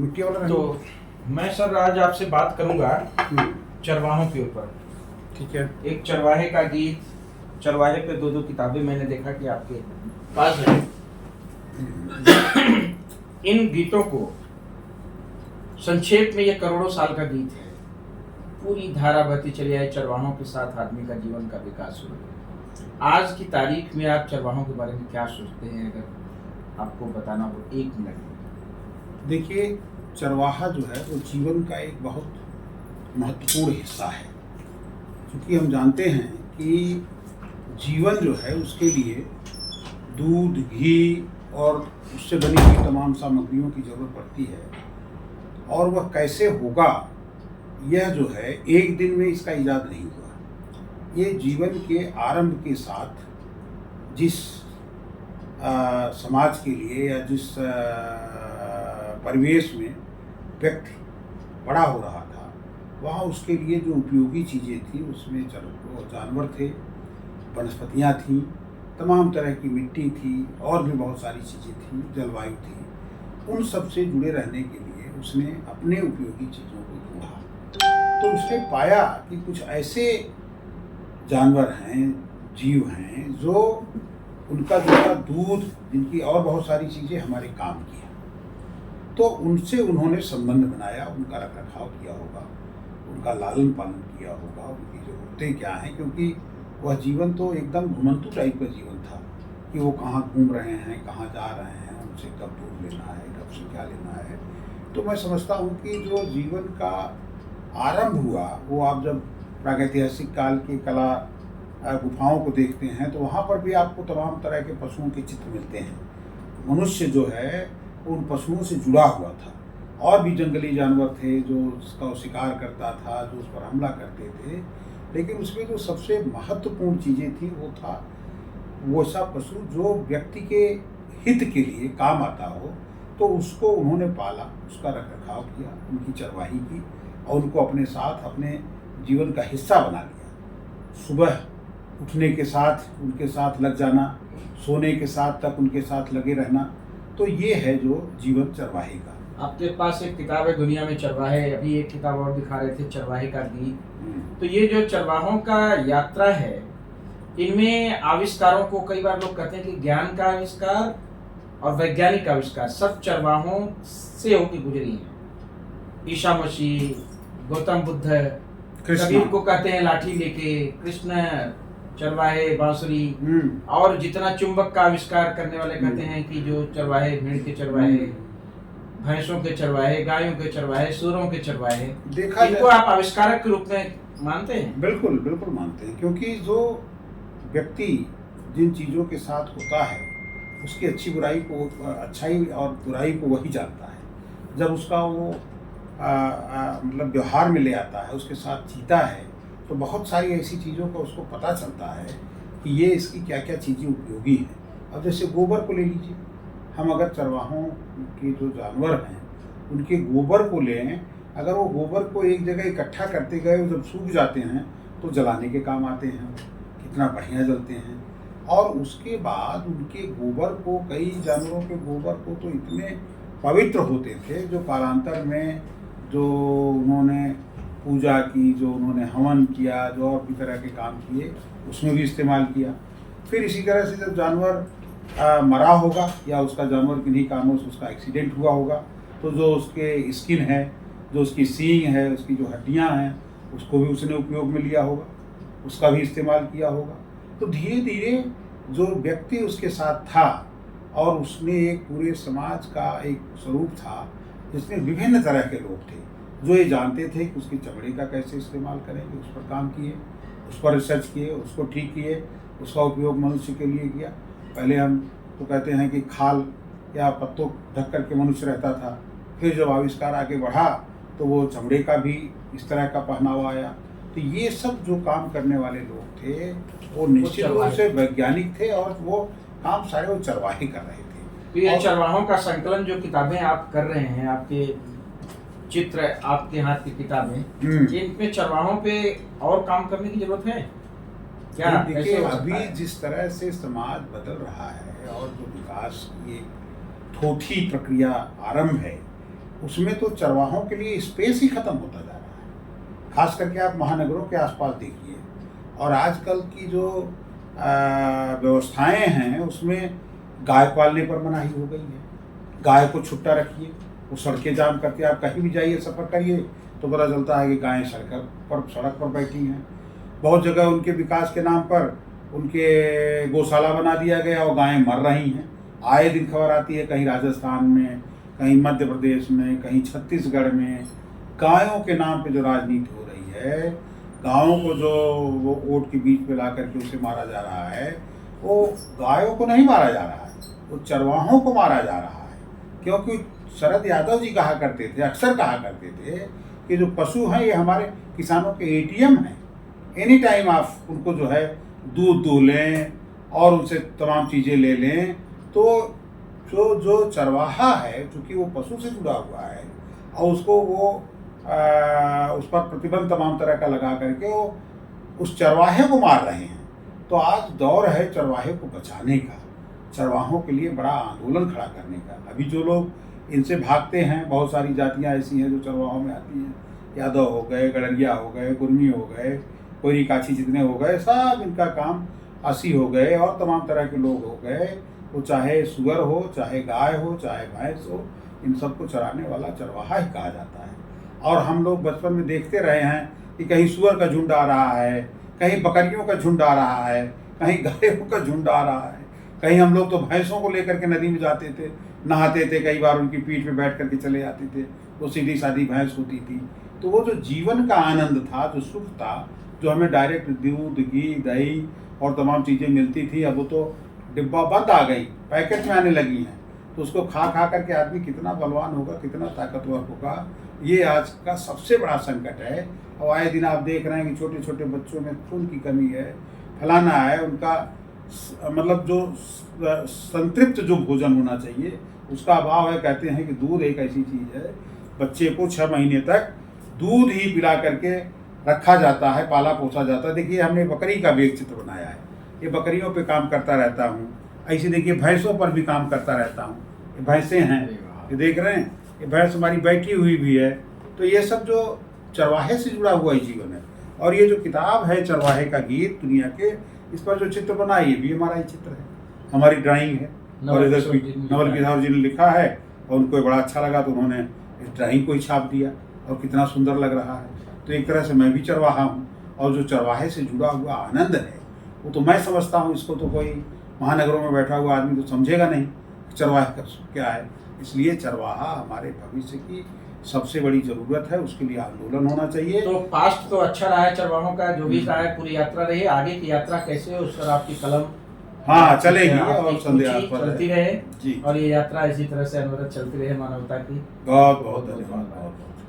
मिट्टी वाला तो रंग। मैं सर आज आपसे बात करूंगा चरवाहों के ऊपर। ठीक है। एक चरवाहे का गीत, चरवाहे पे दो किताबें मैंने देखा कि आपके पास है। इन गीतों को संक्षेप में ये करोड़ों साल का गीत है। पूरी धारा बहती चली आई, चरवाहों के साथ आदमी का जीवन का विकास हुआ। आज की तारीख में आप चरवाहों के बारे में क्या सोचते हैं, अगर आपको बताना हो 1 मिनट में? देखिए, चरवाहा जो है वो जीवन का एक बहुत महत्वपूर्ण हिस्सा है, क्योंकि हम जानते हैं कि जीवन जो है उसके लिए दूध, घी और उससे बनी हुई तमाम सामग्रियों की ज़रूरत पड़ती है, और वह कैसे होगा यह जो है एक दिन में इसका इजाद नहीं हुआ। ये जीवन के आरंभ के साथ जिस समाज के लिए या जिस परिवेश में व्यक्ति बड़ा हो रहा था, वहाँ उसके लिए जो उपयोगी चीज़ें थी उसमें जानवर थे, वनस्पतियाँ थीं, तमाम तरह की मिट्टी थी और भी बहुत सारी चीज़ें थीं, जलवायु थी। उन सब से जुड़े रहने के लिए उसने अपने उपयोगी चीज़ों को ढूंढा। तो उसने पाया कि कुछ ऐसे जानवर हैं, जीव हैं, जो उनका जो था दूध, जिनकी और बहुत सारी चीज़ें हमारे काम की हैं। तो उनसे उन्होंने संबंध बनाया, उनका रखरखाव किया होगा, उनका लालन पालन किया होगा, उनकी ज़रूरतें क्या हैं, क्योंकि वह जीवन तो एकदम घुमंतू टाइप का जीवन था कि वो कहाँ घूम रहे हैं, कहाँ जा रहे हैं, उनसे कब दूध लेना है, कब से क्या लेना है। तो मैं समझता हूँ कि जो जीवन का आरंभ हुआ, वो आप जब प्रागैतिहासिक काल की कला गुफाओं को देखते हैं तो वहाँ पर भी आपको तमाम तरह के पशुओं के चित्र मिलते हैं। मनुष्य जो है उन पशुओं से जुड़ा हुआ था, और भी जंगली जानवर थे जो उसका शिकार करता था, जो उस पर हमला करते थे, लेकिन उसमें जो सबसे महत्वपूर्ण चीज़ें थी वो था वो सा पशु जो व्यक्ति के हित के लिए काम आता हो। तो उसको उन्होंने पाला, उसका रखरखाव किया, उनकी चरवाही की और उनको अपने साथ, अपने जीवन का हिस्सा बना लिया। सुबह उठने के साथ उनके साथ लग जाना, सोने के साथ तक उनके साथ लगे रहना। तो ये है जो जीवन चरवाहे का। आपके पास एक किताब है दुनिया में चरवाहे, अभी एक किताब और दिखा रहे थे चरवाहे का गीत। तो ये जो चरवाहों का यात्रा है, इनमें आविष्कारों को कई बार लोग कहते हैं कि ज्ञान का आविष्कार और वैज्ञानिक आविष्कार सब चरवाहों से होकर गुजरी हैं। ईसा मसीह, गौतम बुद्ध, कबीर को कहते हैं लाठी लेके, कृष्ण चरवाहे, बांसुरी, और जितना चुंबक का आविष्कार करने वाले कहते हैं कि जो चरवाहे, भेड़ के चरवाहे, भैंसों के चरवाहे, गायों के चरवाहे, सूरों के चरवाहे, देखा इनको आप आविष्कारक के रूप में मानते हैं? बिल्कुल बिल्कुल मानते हैं, क्योंकि जो व्यक्ति जिन चीज़ों के साथ होता है उसकी अच्छी बुराई को, अच्छाई और बुराई को वही जानता है। जब उसका वो मतलब व्यवहार में ले आता है, उसके साथ जीता है, तो बहुत सारी ऐसी चीज़ों का उसको पता चलता है कि ये इसकी क्या क्या चीज़ें उपयोगी हैं। अब जैसे गोबर को ले लीजिए, हम अगर चरवाहों के जो जानवर हैं उनके गोबर को लें, अगर वो गोबर को एक जगह इकट्ठा करते गए, जब सूख जाते हैं तो जलाने के काम आते हैं, कितना बढ़िया जलते हैं। और उसके बाद उनके गोबर को, कई जानवरों के गोबर को तो इतने पवित्र होते थे, जो कालांतर में जो उन्होंने पूजा की, जो उन्होंने हवन किया, जो और भी तरह के काम किए, उसमें भी इस्तेमाल किया। फिर इसी तरह से जब जानवर मरा होगा या उसका जानवर किन्हीं कारणों से उसका एक्सीडेंट हुआ होगा, तो जो उसके स्किन है, जो उसकी सींग है, उसकी जो हड्डियां हैं, उसको भी उसने उपयोग में लिया होगा, उसका भी इस्तेमाल किया होगा। तो धीरे धीरे जो व्यक्ति उसके साथ था, और उसने एक पूरे समाज का एक स्वरूप था जिसमें विभिन्न तरह के लोग थे जो ये जानते थे कि उसकी चमड़े का कैसे इस्तेमाल करेंगे, उस पर काम किए, उस पर रिसर्च किए, उसको ठीक किए, उसका उपयोग मनुष्य के लिए किया। पहले हम तो कहते हैं कि खाल या पत्तों ढक कर के मनुष्य रहता था, फिर जब आविष्कार आगे बढ़ा तो वो चमड़े का भी इस तरह का पहनावा आया। तो ये सब जो काम करने वाले लोग थे वो निश्चित रूप से वैज्ञानिक थे, और वो काम सारे वो चरवाहे कर रहे थे। तो ये चरवाहों का संकलन जो किताबें आप कर रहे हैं, आपके चित्र, आपके हाथ की किताबें, इनमें चरवाहों पे और काम करने की जरूरत है क्या? देखिए, अभी जिस तरह से समाज बदल रहा है और जो विकास की एक थोथी प्रक्रिया आरंभ है, उसमें तो चरवाहों के लिए स्पेस ही खत्म होता जा रहा है। खास करके आप महानगरों के आसपास देखिए, और आजकल की जो व्यवस्थाएं हैं उसमें गाय पालने पर मनाही हो गई है। गाय को छुट्टा रखिए, वो सड़कें जाम करके आप कहीं भी जाइए, सफ़र करिए तो पता चलता है कि गायें सड़क पर बैठी हैं। बहुत जगह उनके विकास के नाम पर उनके गौशाला बना दिया गया और गायें मर रही हैं। आए दिन खबर आती है, कहीं राजस्थान में, कहीं मध्य प्रदेश में, कहीं छत्तीसगढ़ में गायों के नाम पे जो राजनीति हो रही है, गायों को जो वो वोट के बीच में ला करके उसे मारा जा रहा है, वो गायों को नहीं मारा जा रहा है, वो चरवाहों को मारा जा रहा है। क्योंकि शरद यादव जी कहा करते थे, अक्सर कहा करते थे कि जो पशु हैं ये हमारे किसानों के एटीएम हैं। एनी टाइम आप उनको जो है दूध दूह लें और उनसे तमाम चीज़ें ले लें। तो जो चरवाहा है, चूँकि वो पशु से जुड़ा हुआ है और उसको वो उस पर प्रतिबंध तमाम तरह का लगा करके वो उस चरवाहे को मार रहे हैं। तो आज दौर है चरवाहे को बचाने का, चरवाहों के लिए बड़ा आंदोलन खड़ा करने का। अभी जो लोग इनसे भागते हैं, बहुत सारी जातियां ऐसी हैं जो चरवाहों में आती हैं, यादव हो गए, गड़रिया हो गए, कुर्मी हो गए, कोयरी काछी जितने हो गए, सब इनका काम अस्सी हो गए और तमाम तरह के लोग हो गए। वो चाहे सुअर हो, चाहे गाय हो, चाहे भैंस हो, इन सबको चराने वाला चरवाहा ही कहा जाता है। और हम लोग बचपन में देखते रहे हैं कि कहीं सुअर का झुंड आ रहा है, कहीं बकरियों का झुंड आ रहा है, कहीं गायों का झुंड आ रहा है, कहीं हम लोग तो भैंसों को लेकर के नदी में जाते थे, नहाते थे, कई बार उनकी पीठ पे बैठ करके चले जाते थे। वो सीधी सादी भैंस होती थी। तो वो जो जीवन का आनंद था, जो सुख था, जो हमें डायरेक्ट दूध, घी, दही और तमाम चीज़ें मिलती थी, अब वो तो डिब्बा बंद आ गई, पैकेट में आने लगी हैं। तो उसको खा खा करके आदमी कितना बलवान होगा, कितना ताकतवर होगा, ये आज का सबसे बड़ा संकट है। और आए दिन आप देख रहे हैं कि छोटे छोटे बच्चों में खून की कमी है, फलाना है, उनका मतलब जो संतृप्त जो भोजन होना चाहिए उसका अभाव है। कहते हैं कि दूध एक ऐसी चीज़ है, बच्चे को 6 महीने तक दूध ही पिला करके रखा जाता है, पाला पोसा जाता है। देखिए, हमने बकरी का भी एक चित्र बनाया है, ये बकरियों पे काम करता रहता हूँ। ऐसे देखिए भैंसों पर भी काम करता रहता हूँ। ये भैंसें हैं, ये देख रहे हैं, ये भैंस हमारी बैठी हुई भी है। तो ये सब जो चरवाहे से जुड़ा हुआ ही जीवन है। और ये जो किताब है चरवाहे का गीत दुनिया के, इस पर जो चित्र बना है ये भी हमारा ही चित्र है, हमारी ड्राइंग है। और इधर नवल किशोर जी ने लिखा है और उनको बड़ा अच्छा लगा तो उन्होंने इस ड्राइंग को ही छाप दिया और कितना सुंदर लग रहा है। तो एक तरह से मैं भी चरवाहा हूँ और जो चरवाहे से जुड़ा हुआ आनंद है वो तो मैं समझता हूँ, इसको तो कोई महानगरों में बैठा हुआ आदमी तो समझेगा नहीं चरवाहे का क्या है। इसलिए चरवाहा हमारे भविष्य की सबसे बड़ी जरूरत है, उसके लिए आंदोलन होना चाहिए। तो पास्ट तो अच्छा रहा है चरवाहों का, जो भी रहा है पूरी यात्रा रही, आगे की यात्रा कैसे उस पर आपकी कलम हाँ चलेगी और संदेह चलती रहे जी, और ये यात्रा इसी तरह से अनवरत चलती रहे मानवता की। बहुत बहुत धन्यवाद।